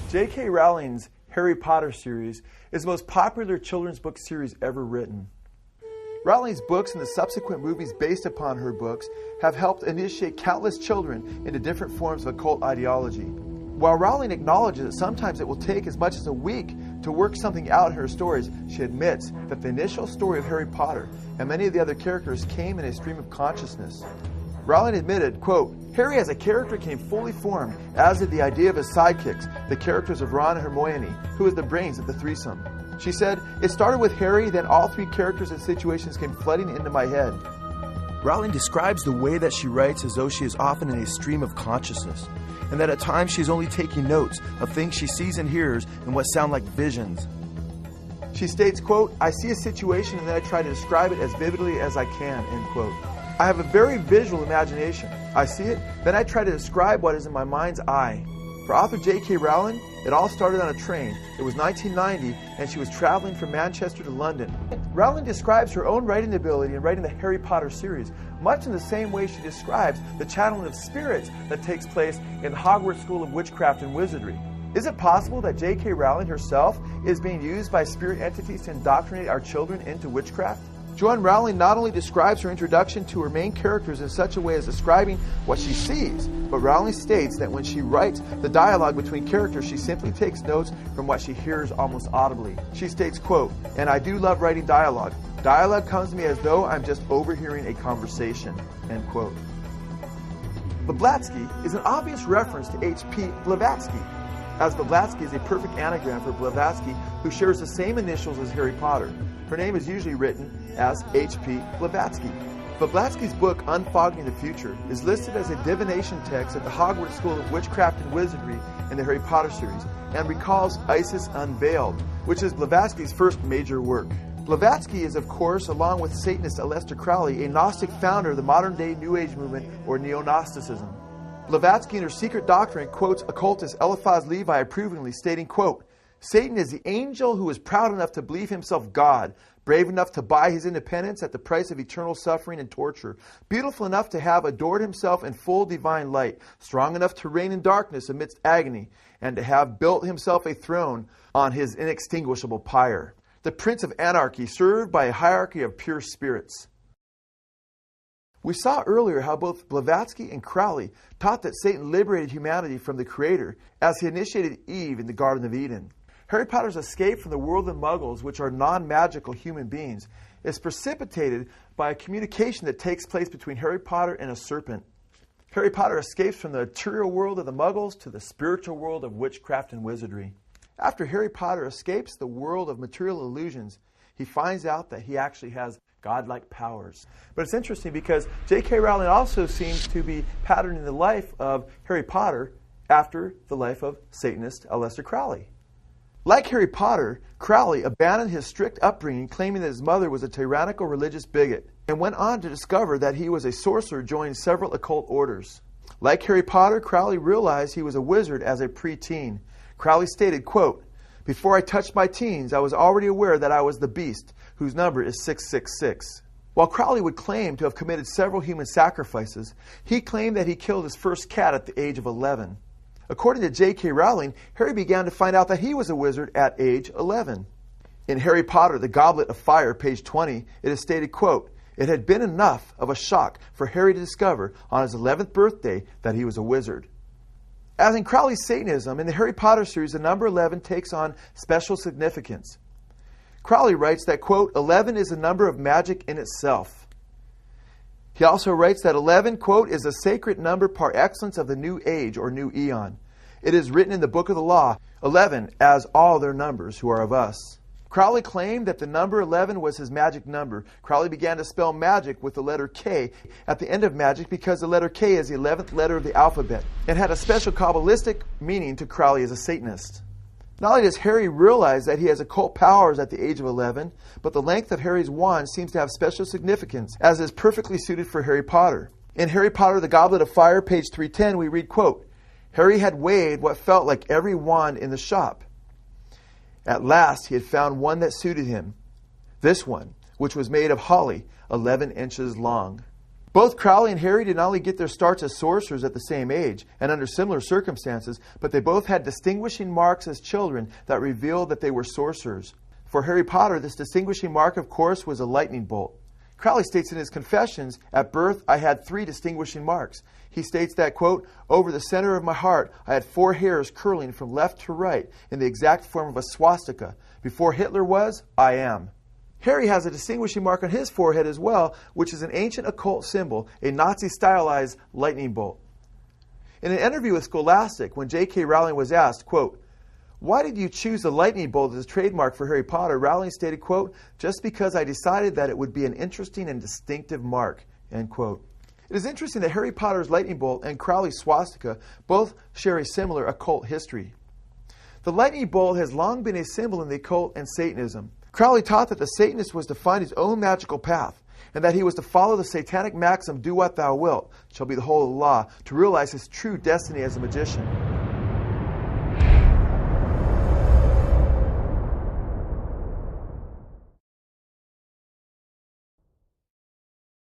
J.K. Rowling's Harry Potter series is the most popular children's book series ever written. Rowling's books and the subsequent movies based upon her books have helped initiate countless children into different forms of occult ideology. While Rowling acknowledges that sometimes it will take as much as a week to work something out in her stories, she admits that the initial story of Harry Potter and many of the other characters came in a stream of consciousness. Rowling admitted, quote, "Harry as a character came fully formed, as did the idea of his sidekicks, the characters of Ron and Hermione, who was the brains of the threesome." She said, "It started with Harry, then all three characters and situations came flooding into my head." Rowling describes the way that she writes as though she is often in a stream of consciousness, and that at times she is only taking notes of things she sees and hears in what sound like visions. She states, quote, "I see a situation and then I try to describe it as vividly as I can," end quote. "I have a very visual imagination. I see it, then I try to describe what is in my mind's eye." For author J.K. Rowling, it all started on a train. It was 1990, and she was traveling from Manchester to London. Rowling describes her own writing ability in writing the Harry Potter series, much in the same way she describes the channeling of spirits that takes place in the Hogwarts School of Witchcraft and Wizardry. Is it possible that J.K. Rowling herself is being used by spirit entities to indoctrinate our children into witchcraft? Joanne Rowling not only describes her introduction to her main characters in such a way as describing what she sees, but Rowling states that when she writes the dialogue between characters, she simply takes notes from what she hears almost audibly. She states, quote, "And I do love writing dialogue. Dialogue comes to me as though I'm just overhearing a conversation," end quote. Blavatsky is an obvious reference to H.P. Blavatsky, as Blavatsky is a perfect anagram for Blavatsky, who shares the same initials as Harry Potter. Her name is usually written as H.P. Blavatsky. Blavatsky's book, Unfogging the Future, is listed as a divination text at the Hogwarts School of Witchcraft and Wizardry in the Harry Potter series, and recalls Isis Unveiled, which is Blavatsky's first major work. Blavatsky is, of course, along with Satanist Aleister Crowley, a Gnostic founder of the modern-day New Age movement, or Neo-Gnosticism. Blavatsky in her Secret Doctrine quotes occultist Eliphaz Levi approvingly, stating, quote, "Satan is the angel who is proud enough to believe himself God, brave enough to buy his independence at the price of eternal suffering and torture, beautiful enough to have adored himself in full divine light, strong enough to reign in darkness amidst agony, and to have built himself a throne on his inextinguishable pyre. The prince of anarchy, served by a hierarchy of pure spirits." We saw earlier how both Blavatsky and Crowley taught that Satan liberated humanity from the Creator as he initiated Eve in the Garden of Eden. Harry Potter's escape from the world of Muggles, which are non-magical human beings, is precipitated by a communication that takes place between Harry Potter and a serpent. Harry Potter escapes from the material world of the Muggles to the spiritual world of witchcraft and wizardry. After Harry Potter escapes the world of material illusions, he finds out that he actually has godlike powers. But it's interesting because J.K. Rowling also seems to be patterning the life of Harry Potter after the life of Satanist Aleister Crowley. Like Harry Potter, Crowley abandoned his strict upbringing, claiming that his mother was a tyrannical religious bigot, and went on to discover that he was a sorcerer joining several occult orders. Like Harry Potter, Crowley realized he was a wizard as a preteen. Crowley stated, quote, "Before I touched my teens, I was already aware that I was the beast, whose number is 666. While Crowley would claim to have committed several human sacrifices, he claimed that he killed his first cat at the age of 11. According to J.K. Rowling, Harry began to find out that he was a wizard at age 11. In Harry Potter, the Goblet of Fire, page 20, it is stated, quote, "It had been enough of a shock for Harry to discover on his 11th birthday that he was a wizard." As in Crowley's Satanism, in the Harry Potter series, the number 11 takes on special significance. Crowley writes that, quote, 11 is a number of magic in itself. He also writes that 11, quote, is a sacred number par excellence of the new age or new eon. It is written in the book of the law, 11, as all their numbers who are of us. Crowley claimed that the number 11 was his magic number. Crowley began to spell magic with the letter K at the end of magic because the letter K is the 11th letter of the alphabet and had a special Kabbalistic meaning to Crowley as a Satanist. Not only does Harry realize that he has occult powers at the age of 11, but the length of Harry's wand seems to have special significance, as is perfectly suited for Harry Potter. In Harry Potter, the Goblet of Fire, page 310, we read, quote, "Harry had weighed what felt like every wand in the shop. At last he had found one that suited him, this one, which was made of holly, 11 inches long." Both Crowley and Harry did not only get their starts as sorcerers at the same age and under similar circumstances, but they both had distinguishing marks as children that revealed that they were sorcerers. For Harry Potter, this distinguishing mark, of course, was a lightning bolt. Crowley states in his Confessions, "At birth, I had 3 distinguishing marks." He states that, quote, "Over the center of my heart, I had 4 hairs curling from left to right in the exact form of a swastika. Before Hitler was, I am." Harry has a distinguishing mark on his forehead as well, which is an ancient occult symbol, a Nazi-stylized lightning bolt. In an interview with Scholastic, when J.K. Rowling was asked, quote, "Why did you choose the lightning bolt as a trademark for Harry Potter?" Rowling stated, quote, "Just because I decided that it would be an interesting and distinctive mark," end quote. It is interesting that Harry Potter's lightning bolt and Crowley's swastika both share a similar occult history. The lightning bolt has long been a symbol in the occult and Satanism. Crowley taught that the Satanist was to find his own magical path, and that he was to follow the satanic maxim, "Do what thou wilt, shall be the whole of the law," to realize his true destiny as a magician.